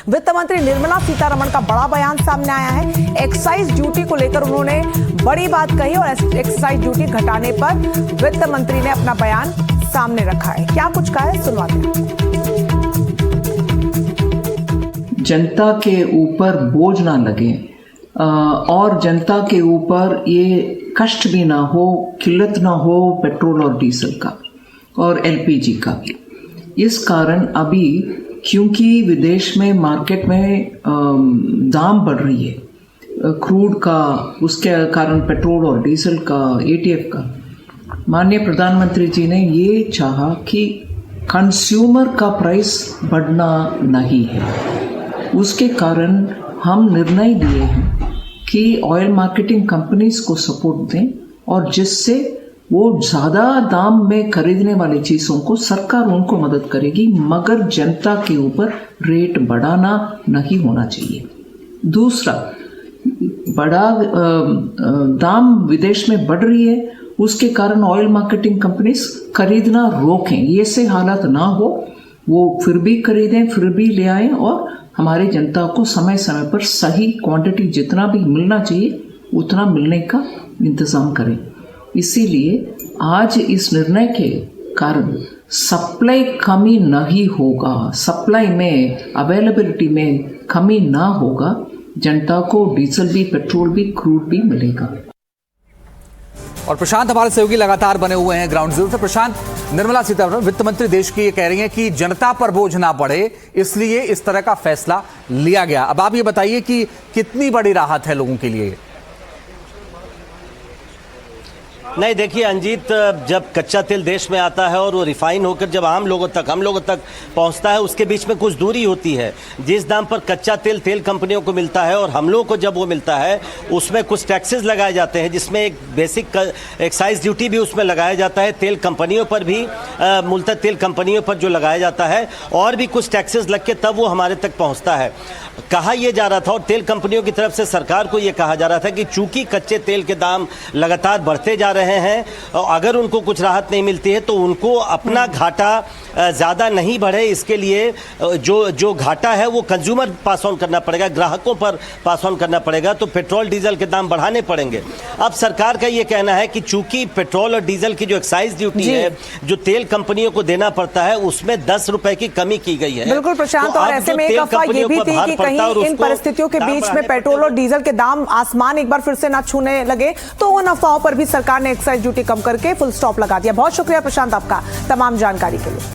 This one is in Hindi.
वित्त मंत्री निर्मला सीतारमण का बड़ा बयान सामने आया है। एक्साइज ड्यूटी को लेकर उन्होंने बड़ी बात कही और एक्साइज ड्यूटी घटाने पर वित्त मंत्री ने अपना बयान सामने रखा है। क्या कुछ कहा है, सुनवाते हैं। जनता के ऊपर बोझ ना लगे और जनता के ऊपर ये कष्ट भी ना हो, किल्लत ना हो पेट्रोल और डीजल का और एलपीजी का भी। इस कारण अभी क्योंकि विदेश में मार्केट में दाम बढ़ रही है क्रूड का, उसके कारण पेट्रोल और डीजल का, एटीएफ का, माननीय प्रधानमंत्री जी ने ये चाहा कि कंज्यूमर का प्राइस बढ़ना नहीं है। उसके कारण हम निर्णय लिए हैं कि ऑयल मार्केटिंग कंपनीज को सपोर्ट दें और जिससे वो ज़्यादा दाम में खरीदने वाली चीज़ों को सरकार उनको मदद करेगी, मगर जनता के ऊपर रेट बढ़ाना नहीं होना चाहिए। दूसरा, बड़ा दाम विदेश में बढ़ रही है, उसके कारण ऑयल मार्केटिंग कंपनीज खरीदना रोकें। ये से हालत ना हो, वो फिर भी खरीदें, फिर भी ले आएं और हमारी जनता को समय समय पर सही क्वांटिटी जितना भी मिलना चाहिए उतना मिलने का इंतज़ाम करें। इसीलिए आज इस निर्णय के कारण सप्लाई कमी नहीं होगा, सप्लाई में, अवेलेबिलिटी में कमी ना होगा, जनता को डीजल भी, पेट्रोल भी, क्रूड भी मिलेगा। और प्रशांत हमारे सहयोगी लगातार बने हुए हैं ग्राउंड जीरो से। प्रशांत, निर्मला सीतारमण वित्त मंत्री देश की ये कह रही हैं कि जनता पर बोझ ना पड़े, इसलिए इस तरह का फैसला लिया गया। अब आप ये बताइए कि कितनी बड़ी राहत है लोगों के लिए? नहीं, देखिए अंजीत, जब कच्चा तेल देश में आता है और वो रिफाइन होकर जब हम लोगों तक पहुंचता है, उसके बीच में कुछ दूरी होती है। जिस दाम पर कच्चा तेल कंपनियों को मिलता है और हम लोगों को जब वो मिलता है, उसमें कुछ टैक्सेस लगाए जाते हैं, जिसमें एक बेसिक एक्साइज ड्यूटी भी उसमें लगाया जाता है। तेल कंपनियों पर भी मूलतः तेल कंपनियों पर जो लगाया जाता है, और भी कुछ टैक्सेस लग के तब वो हमारे तक पहुँचता है। कहा यह जा रहा था और तेल कंपनियों की तरफ से सरकार को यह कहा जा रहा था कि चूंकि कच्चे तेल के दाम लगातार बढ़ते जा रहे हैं, अगर उनको कुछ राहत नहीं मिलती है तो उनको अपना घाटा ज़्यादा नहीं बढ़े, इसके लिए जो घाटा है वो कंज्यूमर पास ऑन करना पड़ेगा, ग्राहकों पर पास ऑन करना पड़ेगा। तो पेट्रोल डीजल के दाम बढ़ाने पड़ेंगे। अब सरकार का ये कहना है कि चूंकि पेट्रोल और डीजल की जो एक्साइज ड्यूटी है जो तेल कंपनियों को देना पड़ता है, उसमें 10 रुपए की कमी की गई है। बिल्कुल प्रशांत, और ऐसे में एक अफवाह ये भी थी कि कहीं इन परिस्थितियों के बीच में पेट्रोल और डीजल के दाम आसमान एक बार फिर से ना छूने लगे, तो उन अफवाहों पर भी सरकार ने एक्साइज ड्यूटी कम करके फुल स्टॉप लगा दिया। बहुत शुक्रिया प्रशांत आपका तमाम जानकारी के लिए।